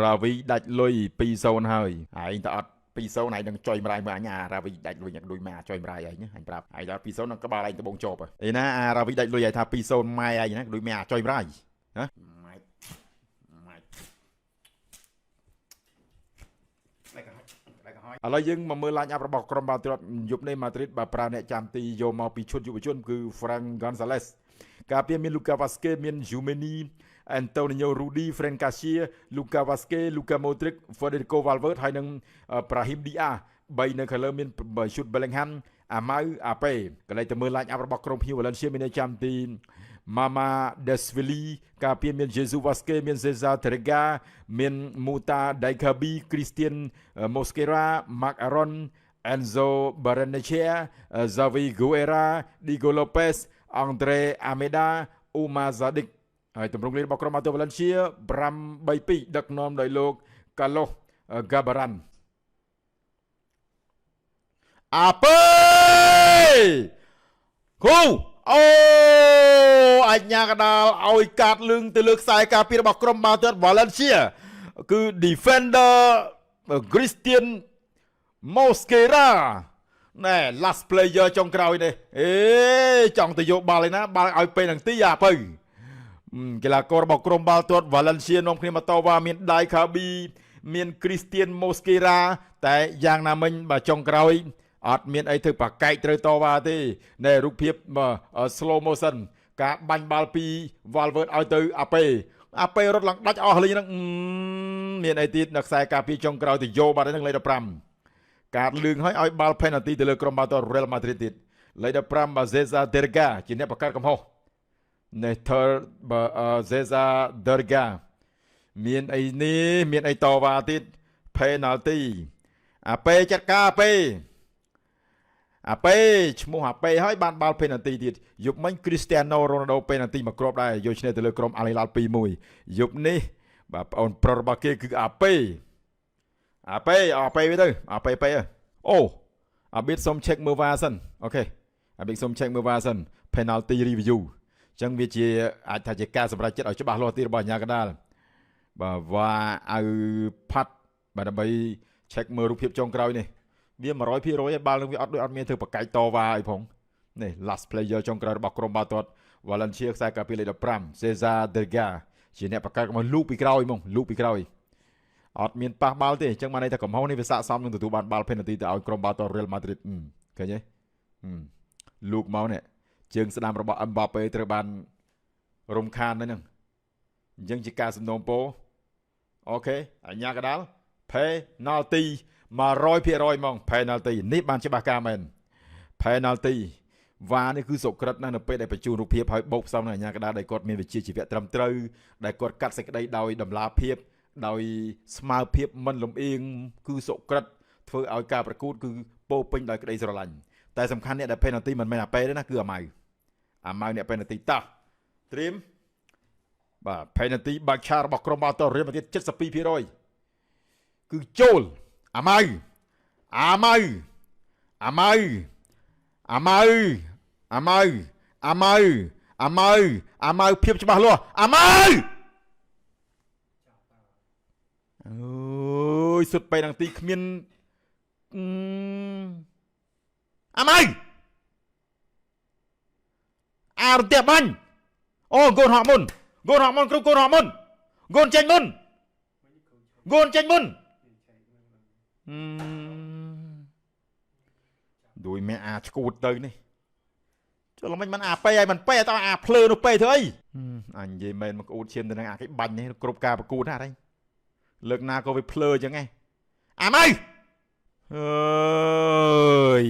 រាវីដាច់លុយ2-0ហើយហើយតើអត់2-0ឯងនឹងចុយម្រាយមើលអញអារាវីដាច់លុយយ៉ាងដូចម៉ាចុយម្រាយឯងអញប្រាប់ឯងដល់2-0នឹងក្បាលឯងដបងជាប់ឯណាអារាវីដាច់លុយឯថា2-0ម៉ែឯងណាដូចម៉ាចុយម្រាយណាម៉ែម៉ែឥឡូវយើងមកមើលឡាញអាប់របស់ក្រុមបាល់ទាត់យប់នេះម៉ាឌ្រីតបើប្រើអ្នកចាំទីយកមកពីឈុតយុវជនគឺ Frank Gonzalez ការពារមាន Lucas Vazquez មាន Jumeni Antonio Rudy Fran Garcia Lucas Vazquez Luka Modric Federico Valverde ហើយនិង Brahim Diaz 3នៅខាងលើមាន Jude Bellingham អាម៉ៅអាប៉េកន្លែងទៅមើលឡាញអាប់របស់ក្រុមភីវ Valencia មានអ្នកចាំទី Mama Desveli ការពារមាន Jesus Vazquez មាន Cesar Terega មាន Muta Daikabi Christian Mosquera Marc Aaron Enzo Barrenechea Xavi Guerra Diego Lopez Andre Almeida Umar Zadik ហើយទម្រង់លេខរបស់ក្រុម Valencia 5-3-2 ដឹកនាំដោយលោក Carlos Gabaran អាប៉េគូអូអញ្ញាកដាលឲ្យកាត់លឹងទៅលើខ្សែការពាររបស់ក្រុម Valencia គឺ defender Christian Mosquera ណែ last player ចុងក្រោយនេះចង់ទៅយកបាល់ឯណាបាល់ឲ្យពេលនឹងទីអាពៅកីឡាកររបស់ក្រុមបាល់ទាត់ Valencia នាំគ្នាមកតវ៉ាមាន Daikabi មាន Christian Mosquera តែយ៉ាងណាមិញបើចុងក្រោយអត់មានអីធ្វើប្រកែកត្រូវតវ៉ាទេណែរូបភាព slow motion ការបាញ់បាល់ពី Valverde ឲ្យទៅអាប៉េរត់ឡើងដាច់អស់លេងហ្នឹងមានអីទៀតនៅខ្សែការពារចុងក្រោយទៅយកបាត់ហ្នឹងលេខ15ការលឿងឲ្យបាល់ penalty ទៅលើក្រុមបាល់ទាត់ Real Madrid ទៀតលេខ15 Cesar Terega ជាអ្នកបង្កើតកំហុស Nether Cesar Terega មានអីនេះមានអីតវ៉ាទៀត penalty អាប៉េចាត់ការអាប៉េឈ្មោះអាប៉េហើយបានបាល់ penalty ទៀតយប់មិញ Cristiano Ronaldo penalty មកគ្រាប់ដែរយកឈ្នះទៅលើក្រុម Al Hilal 2-1 យប់នេះបាទបងប្រុសរបស់គេគឺអាប៉េវិញទៅអាប៉េអូអាប៊ីតសុំ check មើលវ៉ាសិនអូខេអាប៊ីតសុំ check មើលវ៉ាសិន penalty review អញ្ចឹងវាជាអាចថាជាការសម្រេចចិត្តឲ្យច្បាស់លាស់ទីរបស់អាញាកដាលបាទវ៉ាអៅផាត់បាទដើម្បី check មើលរូបភាពចុងក្រោយនេះវា 100% ហើយបាល់នឹងវាអត់មានធ្វើប្រកែកតវ៉ាអីផងនេះ last player ចុងក្រោយរបស់ក្រុមបាល់ទាត់ Valencia ខ្សែការពារលេខ15 Cesar Terega ជាអ្នកប្រកែកមកលូកពីក្រោយអត់មានប៉ះបាល់ទេអញ្ចឹងបានន័យថាកំហុសនេះវាស័ក្តិសមនឹងទទួលបានបាល់ penalty ទៅឲ្យក្រុមបាល់ទាត់ Real Madrid ឃើញទេលូកមកនេះជើងស្ដាំរបស់ Mbappe ត្រូវបានរំខានហ្នឹងអញ្ចឹងជាការសំណូមពរអូខេអញ្ញាកដាល penalty 100% ហ្មង penalty នេះបានច្បាស់ការមែន penalty វ៉ានេះគឺសុក្រិតណាស់នៅពេលដែលបញ្ជូនរូបភាពឲ្យបោកផ្សំនឹងអាញាកដាលដែលគាត់មានវិជ្ជាជីវៈត្រឹមត្រូវដែលគាត់កាត់សេចក្តីដោយតម្លាភាពដោយស្មើភាពមិនលំអៀងគឺសុក្រិតធ្វើឲ្យការប្រកួតគឺពោពេញដោយក្តីស្រឡាញ់តែសំខាន់អ្នកដែល penalty មិនមែនអាប៉េទេណាគឺអាម៉ៅអ្នក penalty តោះត្រៀមបាទ penalty បាក់ឆារបស់ក្រុមបាល់ទាត់រៀលមកទៀត 72% គឺចូលអាម៉ៅភាពច្បាស់លាស់អាម៉ៅអូយសុទ្ធពេលនឹងទីគ្មានអាម៉ៅអារន្ទះបាញ់អូកូនហក់មុនគ្រូកូនហក់មុនកូនចេញមុនដូចមែអាឈួតទៅនេះចុះល្មិញមិនអាប៉េឲ្យមិនប៉េតើអាភ្លើនោះប៉េធ្វើអីអញនិយាយមែនមកក្អួតឈាមទៅនឹងអាគេបាញ់នេះគ្រប់ការប្រកួតណាអីលើកណាក៏វាភ្លើអញ្ចឹងឯងអាម៉ៅអើយ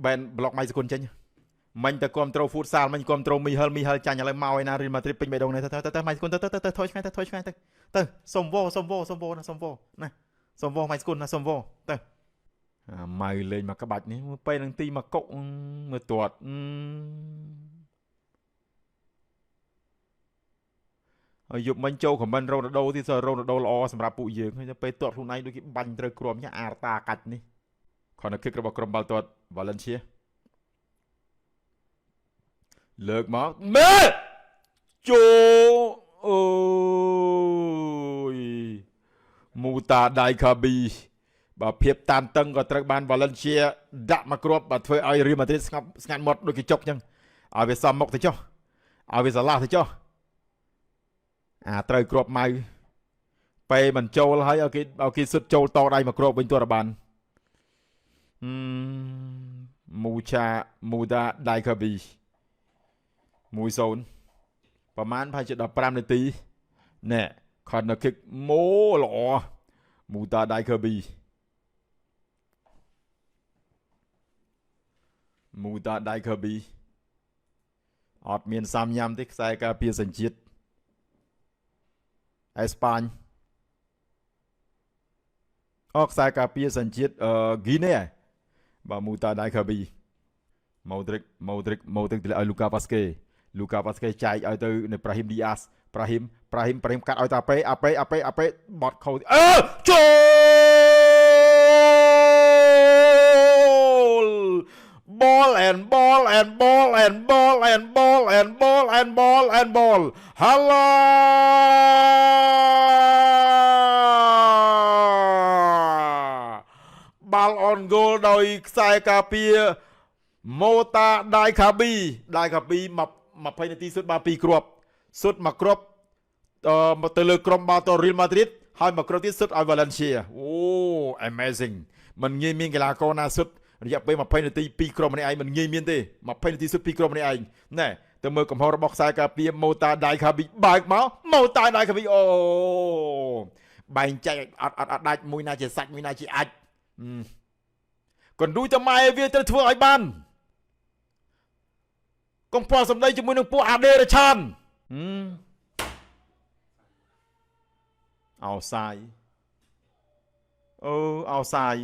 បែនប្លុកម៉ៃសគុណចេញមិញទៅគ្រប់ត្រូលហ្វូតសាលមិញគ្រប់ត្រូលមីហិលចាញ់ឥឡូវមកឯណារៀលម៉ាឌ្រីតពេញបេះដូងនេះទៅម៉ៃសគុណទៅថយឆ្ងាយទៅសុំវណាសុំវម៉ៃសគុណណាសុំវទៅម៉ៅលេងមកក្បាច់នេះពេលនឹងទីមកកុកមើលទាត់ហើយយប់មិញចូលខមមិនរ៉ូណាល់ដូទីសរ៉ូណាល់ដូល្អសម្រាប់ពួកយើងហើយពេលទាត់ខ្លួនឯងដូចគេបាញ់ត្រូវគ្រាប់ញ៉ាអារតាកាច់នេះខនគិករបស់ក្រុមបាល់ទាត់ Valencia លើកមកមើលចូលអូ Muta Dai Kabi បើភាពតានតឹងក៏ត្រូវបាន Valencia ដាក់មកគ្រាប់បើធ្វើឲ្យ Real Madrid ស្ងាត់មាត់ដូចកញ្ចុកអញ្ចឹងឲ្យវាសមមុខទៅចុះឲ្យវាស្រឡះទៅចុះត្រូវគ្រាប់ម៉ៅពេលមិនចូលហើយឲ្យគេសុទ្ធចូលតដៃមកគ្រាប់វិញទោះបានMuda Dai Kabi 1-0 ប្រហែលប្រហែលជា15នាទីណែ corner kick ល្អ Muda Dai Kabi Muda Dai Kabi អត់មានសាំញ៉ាំទេខ្សែការពារសញ្ជាតិអេស្ប៉ាញខ្សែការពារសញ្ជាតិហ្គីណេបាទ Muda Dai Kabi Modric ទៅឲ្យ Lucas Vazquez ចែកឲ្យទៅនៅ Brahim Diaz Brahim កាត់ឲ្យទៅអាប៉េបត់ខោចូលBall and ball Hala Ball on goal ដោយខ្សែការពារ Mota Dai Kabi 20នាទីសុទ្ធបាន2គ្រាប់សុទ្ធមកគ្រាប់ទៅលើក្រុមបាល់ទាត់ Real Madrid ហើយមកគ្រាប់ទៀតសុទ្ធឲ្យ Valencia amazing មិនងាយមានកីឡាករណាសុទ្ធរយៈពេល20នាទី2គ្រាប់ម្នាក់ឯងមិនងាយមានទេ20នាទីសុទ្ធ2គ្រាប់ម្នាក់ឯងណែទៅមើលកំហុសរបស់ខ្សែការពារ Mota Dai Kabi បើកមក Mota Dai Kabi បែងចែកអត់ដាច់មួយណាជាសាច់មួយណាជាអាចកណ្ដួយតម៉ែវាត្រូវធ្វើឲ្យបានកុំពាល់សម្ដីជាមួយនឹងពួកអាដេរឆានអោសាយអោសាយ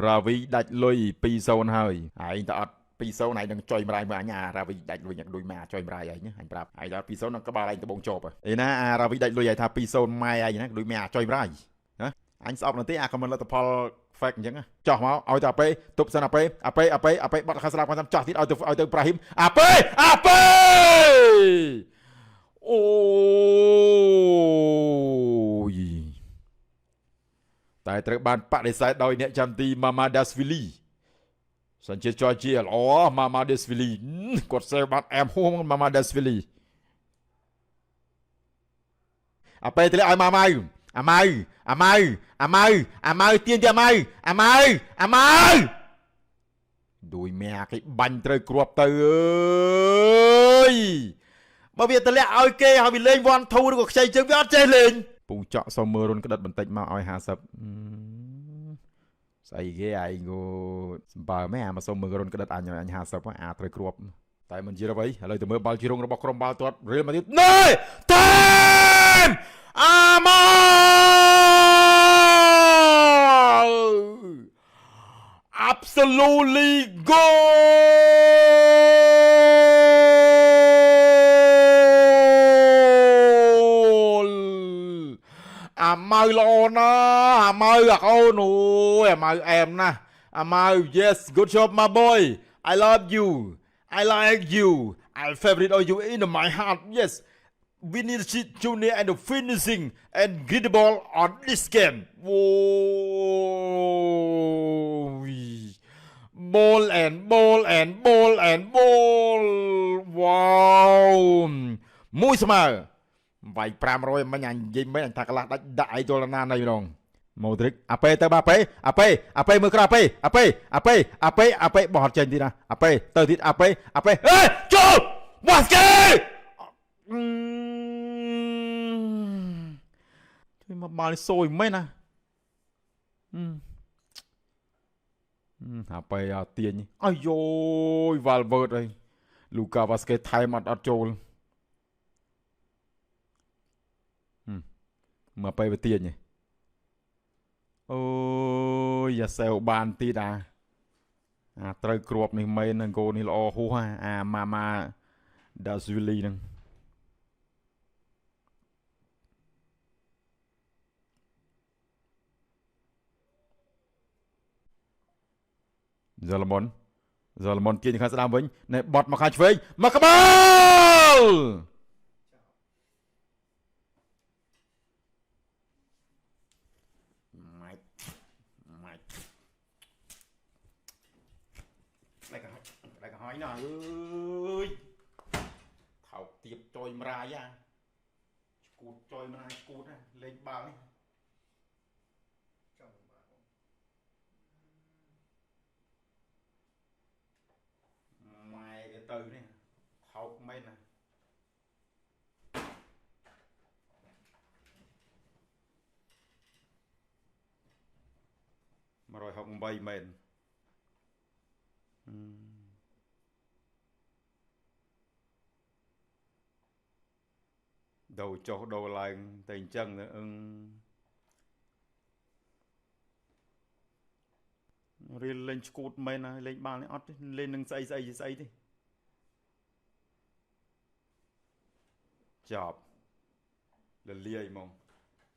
រាវីដាច់លុយ 2-0 ហើយឯងតើអត់ 2-0 ឯងនឹងចុយម្រាយមើលអញរាវីដាច់លុយដូចម៉ែចុយម្រាយឯងអញប្រាប់ឯងដល់ 2-0 នឹងក្បាលឯងដបងជាប់ឯណារាវីដាច់លុយឯងថា 2-0 ម៉ែឯងណាដូចម៉ែចុយម្រាយណាអញស្អប់នៅទេខមមិនលទ្ធផល fake អញ្ចឹងចោះមកឲ្យទៅអាប៉េទប់សិនអាប៉េបាត់ខាងស្លាប់គាត់ចោះទៀតឲ្យទៅ Brahim អាប៉េអូយតែត្រូវបានបដិសេធដោយអ្នកចាំទី Mamardashvili សញ្ជាតិ Georgia ល្អ Mamardashvili គាត់សេវបាត់អែមហួង Mamardashvili អាប៉េទៅឲ្យម៉ៅអាម៉ៅទៀនទៅអាម៉ៅដូចម៉ែគេបាញ់ត្រូវគ្រាប់ទៅអើយបើវាតម្លាក់ឲ្យគេហើយវាលេងវ៉ាន់ធូឬក៏ខ្ចីជើងវាអត់ចេះលេងពូចកសុំមើលរុនក្តិតបន្តិចមកឲ្យ50ស្អីគេឯងក៏សម្បើម៉ែមកសុំមើលរុនក្តិតអញ50ត្រូវគ្រាប់តែមិនជាអ្វីឥឡូវទៅមើលបាល់ជ្រុងរបស់ក្រុមបាល់ទាត់ Real Madrid ណែតាមAbsolutely goal អាម៉ៅល្អណាស់អាម៉ៅអូនអូយអាម៉ៅអែមណាស់អាម៉ៅ yes good job my boy I love you I like you I'll favorite all you in my heart yes we need to junior and the finishing and get the ball on this game ball wow មួយស្មើវាយ500មិញអញនិយាយមិនអញថាកន្លះដាច់ដាក់ឲ្យទល់ណាណៃម្ដង Modric អាប៉េទៅអាប៉េមើលក្រៅអាប៉េបោះអត់ចេញទៀតណាអាប៉េទៅទៀតអាប៉េចូលវ៉ាស្កេជួយមកបាល់សួយមែនណាអាប៉េអត់ទាញអាយយ Valverde ហើយ Lucas Vazquez ថែមអត់ចូលមកប៉េវាទាញអូយយ៉ាសែវបានទៀតត្រូវគ្រាប់នេះមែននឹងគោនេះល្អហួសម៉ាដាស៊ូលីហ្នឹងZalmon ទាញខាងស្ដាំវិញណែបត់មកខាងឆ្វេងមកក្បាល ណាអើយថោកទៀបចុយមរាយអាឈួតចុយមរាយឈួតណាលេងបាល់នេះចាំបាល់ម៉ែវាទៅនេះថោកមែនណា168មែនដូរចុះដូរឡើងតែអញ្ចឹងរៀលលេងឈួតមែនណាលេងបាល់នេះអត់ទេលេងនឹងស្អីទេចប់លលាយហ្មង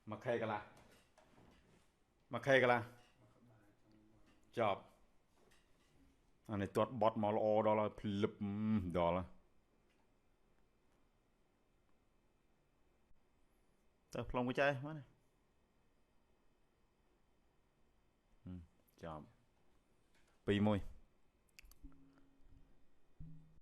មួយខែកន្លះចប់អានេះទាត់បត់មកល្អដល់ហើយភ្លឹបដល់ទៅផ្លុំកញ្ចែមកណាចប់2-1